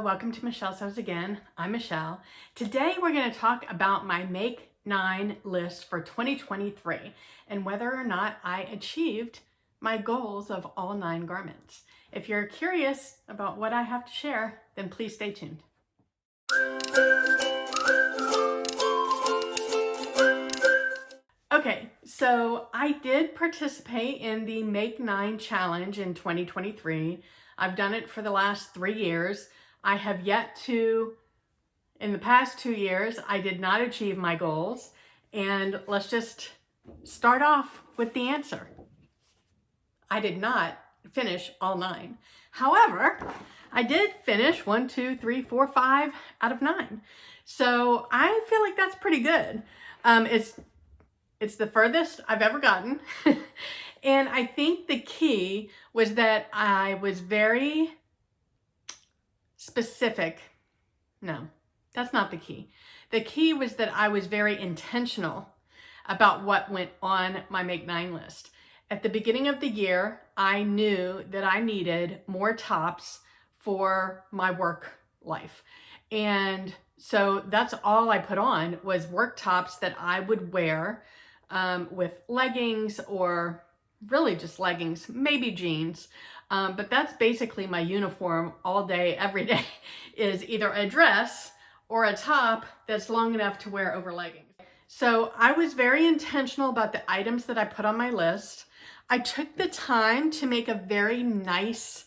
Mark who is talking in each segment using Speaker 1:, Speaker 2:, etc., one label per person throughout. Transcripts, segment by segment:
Speaker 1: welcome to Michelle Sews Again. I'm Michelle. Today we're going to talk about my Make 9 list for 2023 and whether or not I achieved my goals of all 9 garments. If you're curious about what I have to share, then please stay tuned. Okay, so I did participate in the Make 9 challenge in 2023. I've done it for the last 3 years. I have yet to, in the past 2 years, I did not achieve my goals. And let's just start off with the answer. I did not finish all 9. However, I did finish 1, 2, 3, 4, 5 out of 9. So I feel like that's pretty good. It's the furthest I've ever gotten. And I think the key was that I was very specific. No, that's not the key. The key was that I was very intentional about what went on my Make 9 list. At the beginning of the year, I knew that I needed more tops for my work life. And so that's all I put on was work tops that I would wear with leggings, or really just leggings, maybe jeans. But that's basically my uniform all day, every day, is either a dress or a top that's long enough to wear over leggings. So I was very intentional about the items that I put on my list. I took the time to make a very nice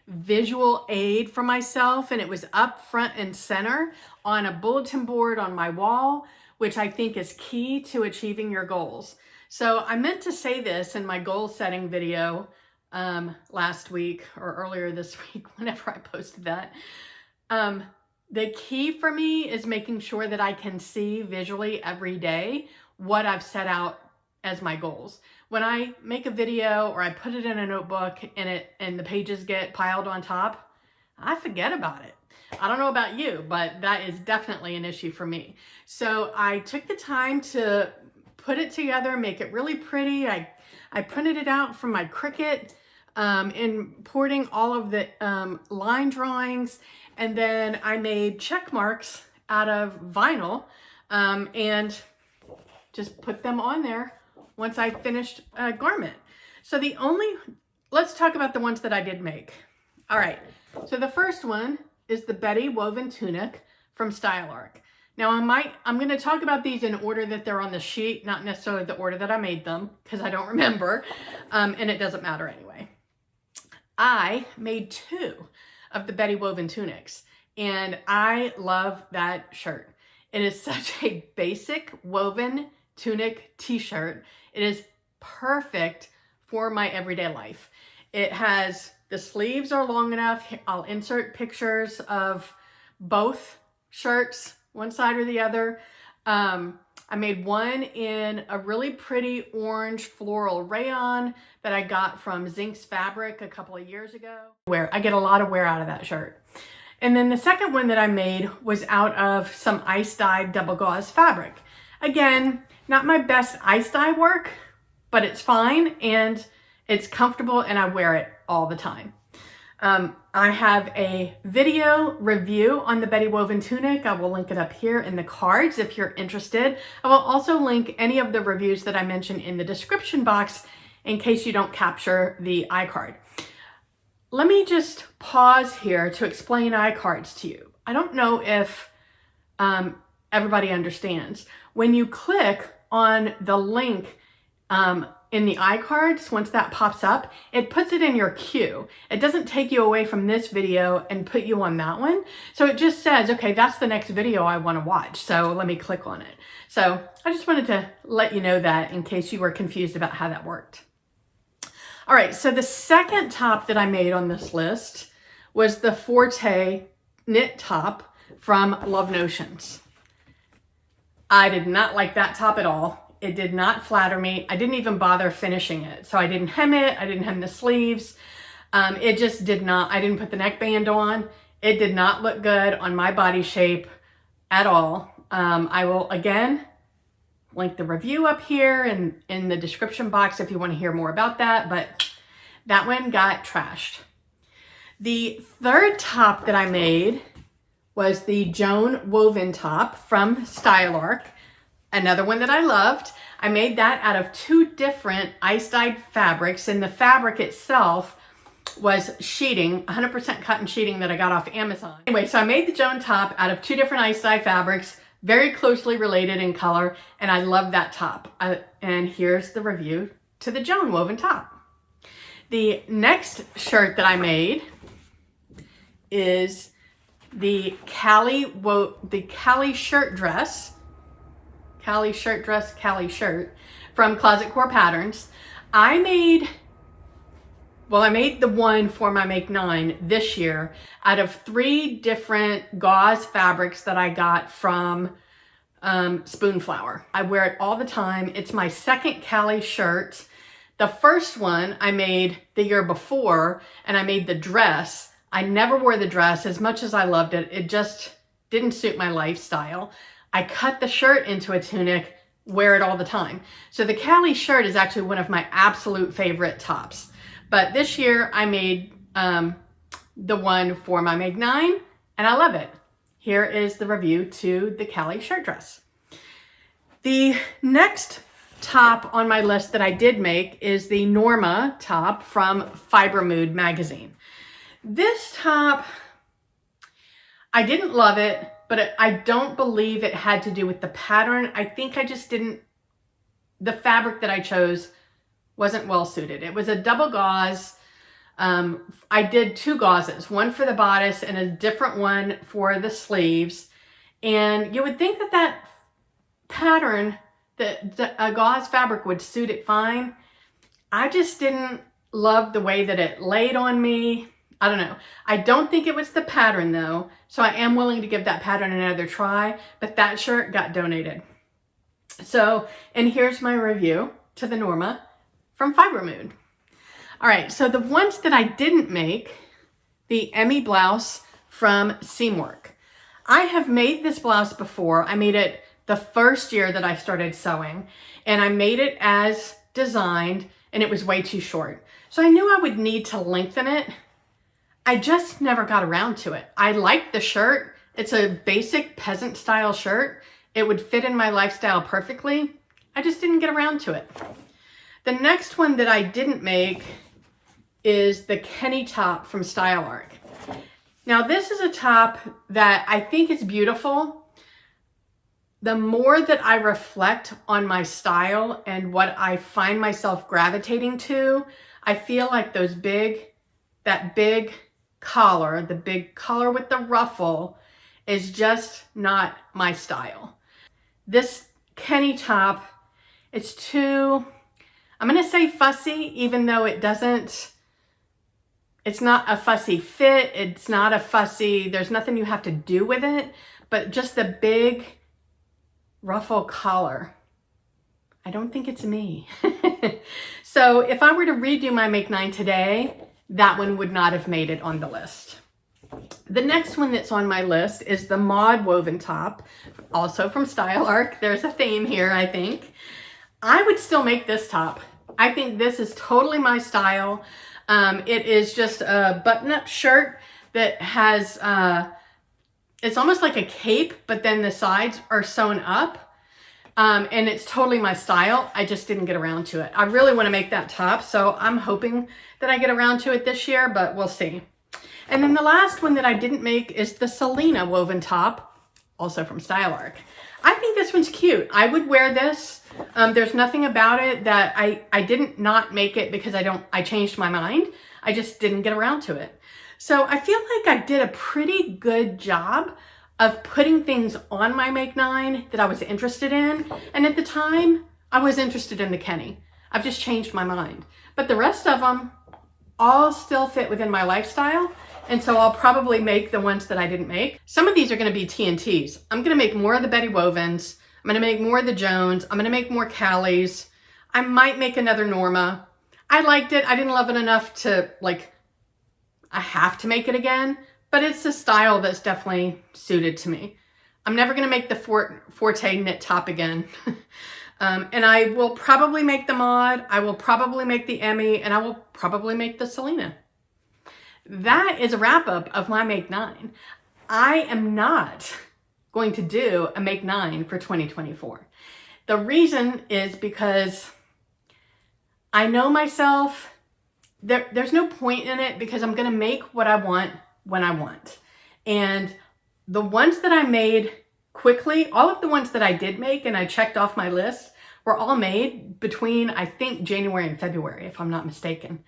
Speaker 1: visual aid for myself, and it was up front and center on a bulletin board on my wall, which I think is key to achieving your goals. So I meant to say this in my goal setting video last week or earlier this week, whenever I posted that. The key for me is making sure that I can see visually every day what I've set out as my goals. When I make a video or I put it in a notebook and the pages get piled on top, I forget about it. I don't know about you, but that is definitely an issue for me. So I took the time to put it together, make it really pretty. I printed it out from my Cricut, importing all of the line drawings, and then I made check marks out of vinyl and just put them on there once I finished a garment. So let's talk about the ones that I did make. All right, so the first one is the Vali Woven Tunic from Style Arc. Now I'm going to talk about these in order that they're on the sheet, not necessarily the order that I made them, because I don't remember, and it doesn't matter anyway. I made 2 of the Vali Woven Tunics, and I love that shirt. It is such a basic woven tunic t-shirt. It is perfect for my everyday life. It has, the sleeves are long enough. I'll insert pictures of both shirts, one side or the other. I made one in a really pretty orange floral rayon that I got from Zink's Fabric a couple of years ago. I get a lot of wear out of that shirt. And then the second one that I made was out of some ice dyed double gauze fabric. Again, not my best ice dye work, but it's fine and it's comfortable and I wear it all the time. I have a video review on the Vali Woven Tunic. I will link it up here in the cards if you're interested. I will also link any of the reviews that I mentioned in the description box in case you don't capture the iCard. Let me just pause here to explain iCards to you. I don't know if everybody understands. When you click on the link in the iCards, once that pops up, it puts it in your queue. It doesn't take you away from this video and put you on that one. So it just says, okay, that's the next video I want to watch. So let me click on it. So I just wanted to let you know that in case you were confused about how that worked. All right, so the second top that I made on this list was the Forte Knit top from Love Notions. I did not like that top at all. It did not flatter me. I didn't even bother finishing it. So I didn't hem it. I didn't hem the sleeves. It just did not, I didn't put the neckband on. It did not look good on my body shape at all. I will, again, link the review up here and in the description box if you want to hear more about that. But that one got trashed. The third top that I made was the Joan Woven top from Style Arc. Another one that I loved. I made that out of 2 different ice-dyed fabrics, and the fabric itself was sheeting, 100% cotton sheeting that I got off Amazon. Anyway, so I made the Joan top out of 2 different ice-dye fabrics, very closely related in color, and I love that top. And here's the review to the Joan Woven top. The next shirt that I made is the Cali shirt dress. Cali shirt from Closet Core Patterns. I made the one for my Make 9 this year out of 3 different gauze fabrics that I got from Spoonflower. I wear it all the time. It's my second Cali shirt. The first one I made the year before, and I made the dress. I never wore the dress as much as I loved it. It just didn't suit my lifestyle. I cut the shirt into a tunic, wear it all the time. So the Cali shirt is actually one of my absolute favorite tops. But this year I made the one for my Make 9, and I love it. Here is the review to the Cali shirt dress. The next top on my list that I did make is the Norma top from Fiber Mood magazine. This top, I didn't love it, but I don't believe it had to do with the pattern. I think I just didn't, the fabric that I chose wasn't well suited. It was a double gauze. I did 2 gauzes, one for the bodice and a different one for the sleeves. And you would think that that pattern, a gauze fabric would suit it fine. I just didn't love the way that it laid on me. I don't know. I don't think it was the pattern though, so I am willing to give that pattern another try, but that shirt got donated. So, and here's my review to the Norma from Fiber Mood. All right, so the ones that I didn't make, the Emmy blouse from Seamwork. I have made this blouse before. I made it the first year that I started sewing, and I made it as designed, and it was way too short. So I knew I would need to lengthen it. I just never got around to it. I like the shirt. It's a basic peasant style shirt. It would fit in my lifestyle perfectly. I just didn't get around to it. The next one that I didn't make is the Kenny top from Style Arc. Now this is a top that I think is beautiful. The more that I reflect on my style and what I find myself gravitating to, I feel like that big collar, the big collar with the ruffle, is just not my style. This Kenny top, it's too, I'm gonna say fussy, even though it's not a fussy fit, it's not a fussy, there's nothing you have to do with it, but just the big ruffle collar. I don't think it's me. So if I were to redo my Make 9 today, that one would not have made it on the list. The next one that's on my list is the Mod Woven top, also from Style Arc. There's a theme here, I think. I would still make this top. I think this is totally my style. It is just a button-up shirt that has, it's almost like a cape, but then the sides are sewn up. And it's totally my style. I just didn't get around to it. I really want to make that top, so I'm hoping that I get around to it this year, but we'll see. And then the last one that I didn't make is the Selena woven top, also from Style Arc. I think this one's cute. I would wear this. There's nothing about it that I didn't not make it because I changed my mind. I just didn't get around to it. So I feel like I did a pretty good job of putting things on my Make 9 that I was interested in. And at the time, I was interested in the Kenny. I've just changed my mind. But the rest of them all still fit within my lifestyle. And so I'll probably make the ones that I didn't make. Some of these are gonna be TNTs. I'm gonna make more of the Betty Wovens. I'm gonna make more of the Joans. I'm gonna make more Calis. I might make another Norma. I liked it. I didn't love it enough to I have to make it again. But it's a style that's definitely suited to me. I'm never gonna make the Forte Knit top again. And I will probably make the Mod, I will probably make the Emmy, and I will probably make the Selena. That is a wrap up of my Make 9. I am not going to do a make 9 for 2024. The reason is because I know myself, there's no point in it because I'm going to make what I want when I want. And the ones that I made quickly, all of the ones that I did make and I checked off my list were all made between, I think, January and February, if I'm not mistaken.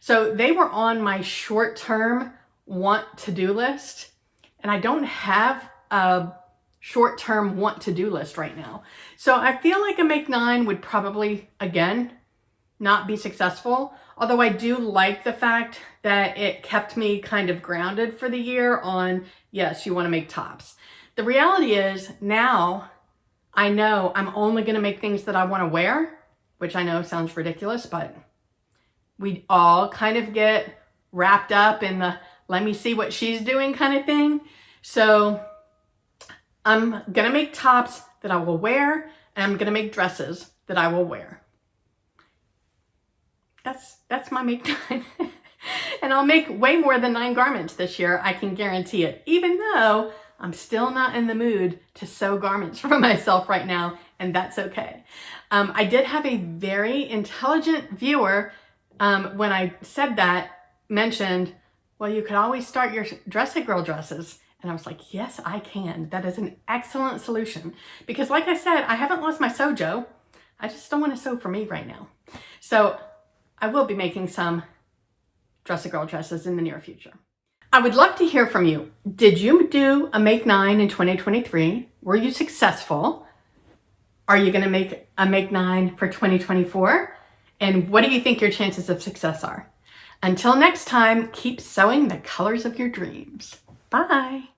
Speaker 1: So they were on my short-term want to-do list, and I don't have a short-term want to-do list right now. So I feel like a make 9 would probably, again, not be successful, although I do like the fact that it kept me kind of grounded for the year on, yes, you want to make tops. The reality is now I know I'm only going to make things that I want to wear, which I know sounds ridiculous, but we all kind of get wrapped up in the let me see what she's doing kind of thing. So I'm going to make tops that I will wear, and I'm going to make dresses that I will wear. That's my make 9. And I'll make way more than 9 garments this year. I can guarantee it, even though I'm still not in the mood to sew garments for myself right now, and that's okay. I did have a very intelligent viewer when I said that mentioned, well, you could always start your Dress It Girl dresses. And I was like, yes, I can. That is an excellent solution. Because like I said, I haven't lost my sojo. I just don't want to sew for me right now. So I will be making some Dress It Girl dresses in the near future. I would love to hear from you. Did you do a make 9 in 2023? Were you successful? Are you going to make a make 9 for 2024? And what do you think your chances of success are? Until next time, keep sewing the colors of your dreams. Bye.